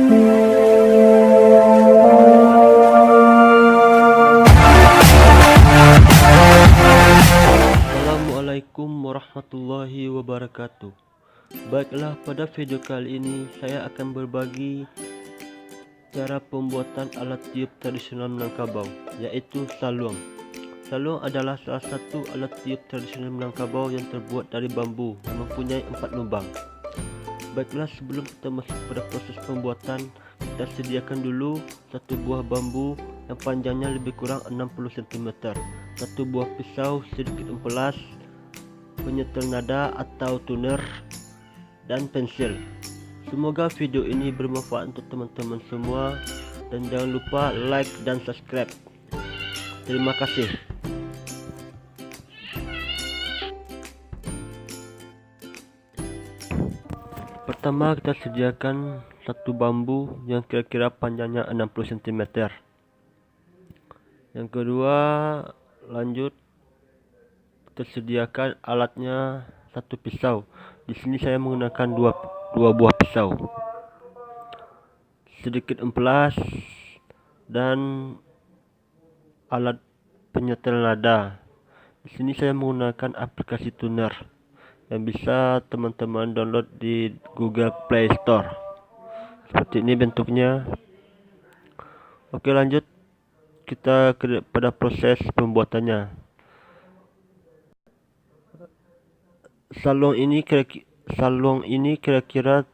Assalamualaikum warahmatullahi wabarakatuh. Baiklah, pada video kali ini saya akan berbagi cara pembuatan alat tiup tradisional Minangkabau, yaitu saluang. Saluang adalah salah satu alat tiup tradisional Minangkabau yang terbuat dari bambu yang mempunyai 4 lubang. Baiklah, sebelum kita masuk pada proses pembuatan, kita sediakan dulu satu buah bambu yang panjangnya lebih kurang 60 cm, satu buah pisau sedikit empelas, penyetel nada atau tuner, dan pensil. Semoga video ini bermanfaat untuk teman-teman semua, dan jangan lupa like dan subscribe. Terima kasih. Pertama, kita sediakan satu bambu yang kira-kira panjangnya 60 cm. Yang kedua, lanjut kita sediakan alatnya, satu pisau. Di sini saya menggunakan dua buah pisau, sedikit empelas, dan alat penyetel nada. Di sini saya menggunakan aplikasi tuner yang bisa teman-teman download di Google Play Store. Seperti ini bentuknya. Oke, lanjut kita pada proses pembuatannya. Saluang ini kira-kira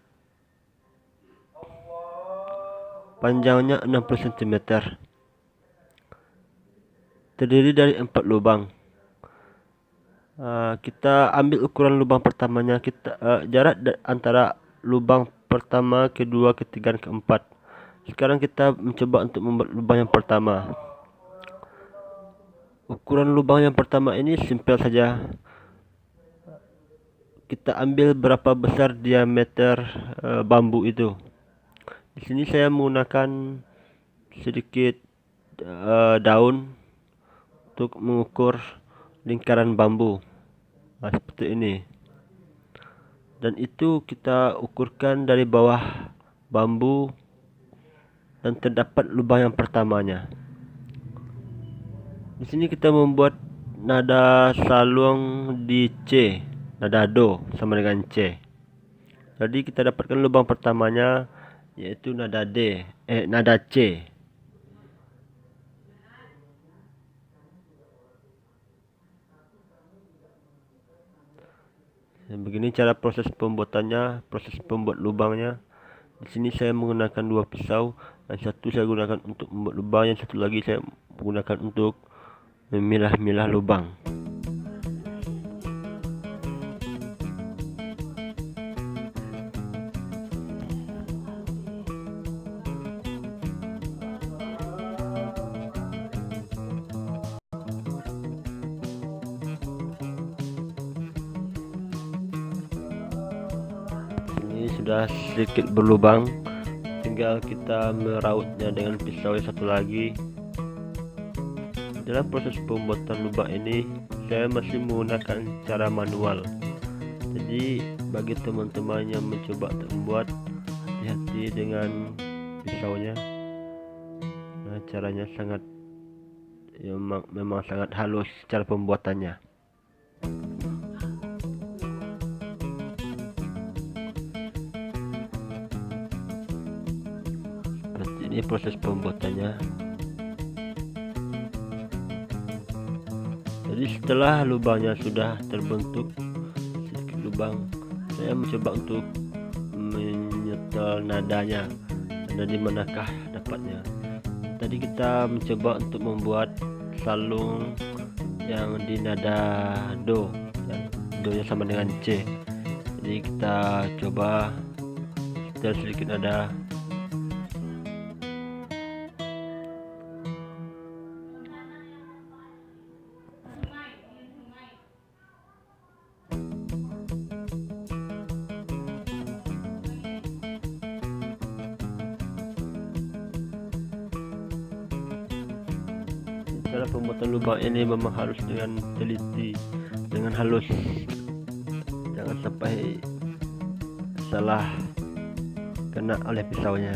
panjangnya 60 cm, terdiri dari 4 lubang. Kita ambil ukuran lubang pertamanya, jarak antara lubang pertama, kedua, ketiga, dan keempat. Sekarang kita mencoba untuk membuat lubang yang pertama. Ukuran lubang yang pertama ini simpel saja. Kita ambil berapa besar diameter bambu itu. Di sini saya menggunakan sedikit daun untuk mengukur lingkaran bambu. Seperti ini. Dan itu kita ukurkan dari bawah bambu, dan terdapat lubang yang pertamanya. Di sini kita membuat nada saluang di C, nada do sama dengan C. Jadi kita dapatkan lubang pertamanya, yaitu nada nada C. Begini cara proses pembuatannya, proses pembuat lubangnya. Di sini saya menggunakan dua pisau, dan satu saya gunakan untuk membuat lubang, yang satu lagi saya menggunakan untuk memilah-milah lubang. Sudah sedikit berlubang, tinggal kita merautnya dengan pisau yang satu lagi. Dalam proses pembuatan lubang ini saya masih menggunakan cara manual, jadi bagi teman-teman yang mencoba untuk membuat, hati-hati dengan pisaunya. Caranya memang sangat halus cara pembuatannya. Ini proses pembuatannya. Jadi setelah lubangnya sudah terbentuk sedikit lubang, saya mencoba untuk menyetel nadanya. Nada di manakah dapatnya? Tadi kita mencoba untuk membuat salung yang di nada do, dan do nya sama dengan C. Jadi kita coba setel sedikit nada. Cara pembuatan lubang ini memang harus dengan teliti, dengan halus, jangan sampai salah kena oleh pisaunya.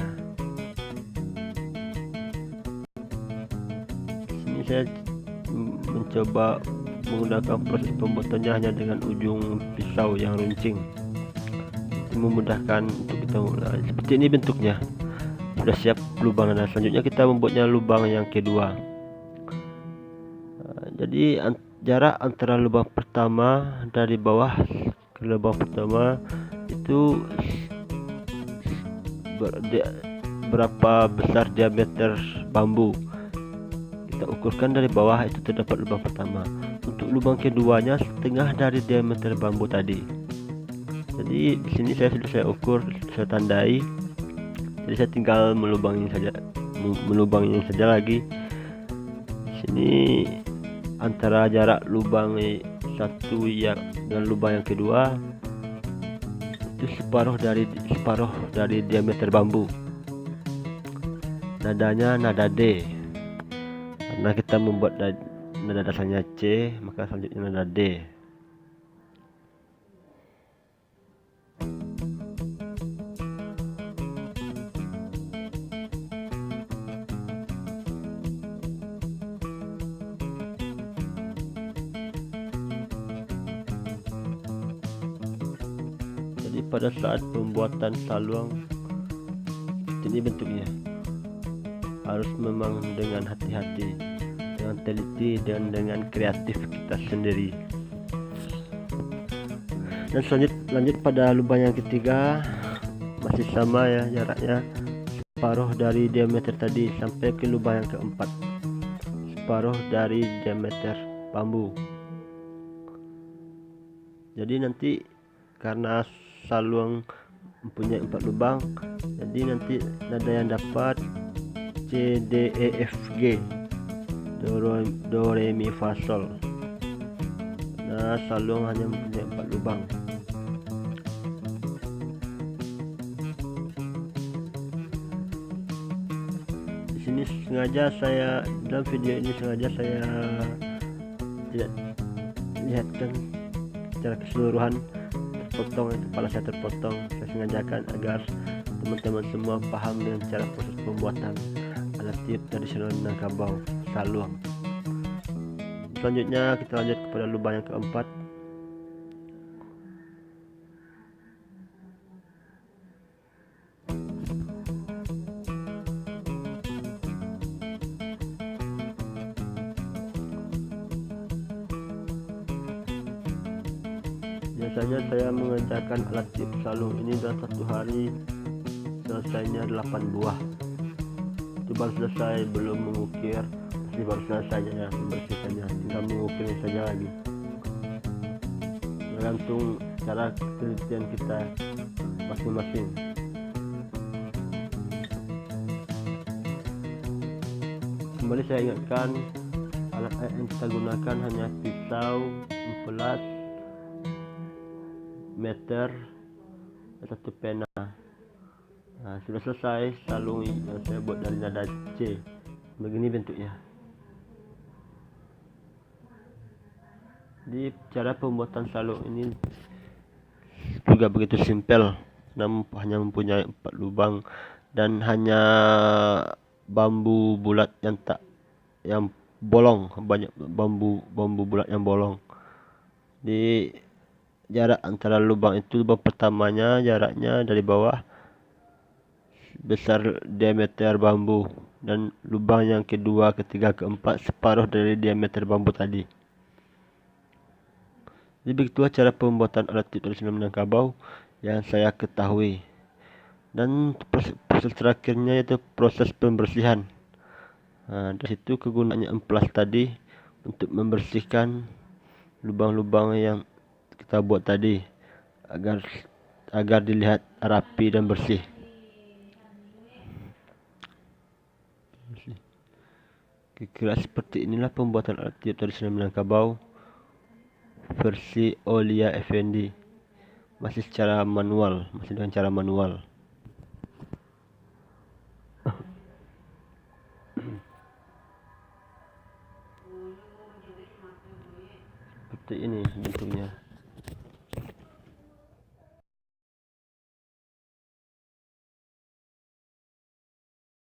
saya mencoba menggunakan proses pembuatannya hanya dengan ujung pisau yang runcing. Itu memudahkan untuk kita mulai. Seperti ini bentuknya. Sudah siap lubang nada. Selanjutnya kita membuatnya lubang yang kedua. Jadi jarak antara lubang pertama dari bawah ke lubang pertama itu berapa besar diameter bambu. Kita ukurkan dari bawah, itu terdapat lubang pertama. Untuk lubang keduanya setengah dari diameter bambu tadi. Jadi di sini saya ukur, saya tandai. Jadi saya tinggal melubangi saja lagi. Di sini antara jarak lubang satu dengan lubang yang kedua itu separuh dari diameter bambu. Nadanya nada D. Karena kita membuat nada dasarnya C, maka selanjutnya nada D. Jadi pada saat pembuatan saluang ini bentuknya harus memang dengan hati-hati, dengan teliti, dan dengan kreatif kita sendiri. Dan lanjut pada lubang yang ketiga, masih sama ya jaraknya, separuh dari diameter tadi sampai ke lubang yang keempat, separuh dari diameter bambu. Jadi nanti karena saluang mempunyai 4 lubang, jadi nanti nada yang dapat C, D, E, F, G, do, re, mi, fa, sol. Nah, saluang hanya mempunyai 4 lubang. Di sini dalam video ini sengaja saya tidak lihatkan secara keseluruhan, kepala saya terpotong. Saya sengajakan agar teman-teman semua paham dengan cara proses pembuatan alat tiup tradisional Minangkabau, saluang. Selanjutnya kita lanjut kepada lubang yang keempat. Biasanya saya mengerjakan alat tiup saluang ini dalam 1 hari selesainya 8 buah. Itu baru selesai, belum mengukir, baru selesai ya membersihkannya, tinggal mengukirnya saja lagi. Tergantung cara ketelitian kita masing-masing. Kembali saya ingatkan, alat yang kita gunakan hanya pisau, empelas, meter, dan 1 pena. Nah, sudah selesai saluang yang saya buat dari nada C. Begini bentuknya. Jadi cara pembuatan saluang ini juga begitu simpel, namun hanya mempunyai 4 lubang dan hanya bambu bulat yang bolong, banyak bambu bulat yang bolong. Di jarak antara lubang pertamanya jaraknya dari bawah besar diameter bambu, dan lubang yang kedua, ketiga, keempat separuh dari diameter bambu tadi. Jadi begitulah cara pembuatan alat tiup tradisional Minangkabau yang saya ketahui. Dan proses terakhirnya yaitu proses pembersihan. Nah, dari situ kegunaannya amplas tadi untuk membersihkan lubang-lubang yang kita buat tadi agar dilihat rapi dan bersih. Kira-kira seperti inilah pembuatan alat tiup tradisional Minangkabau versi Aulia Effendi, masih dengan cara manual. Seperti ini bentuknya.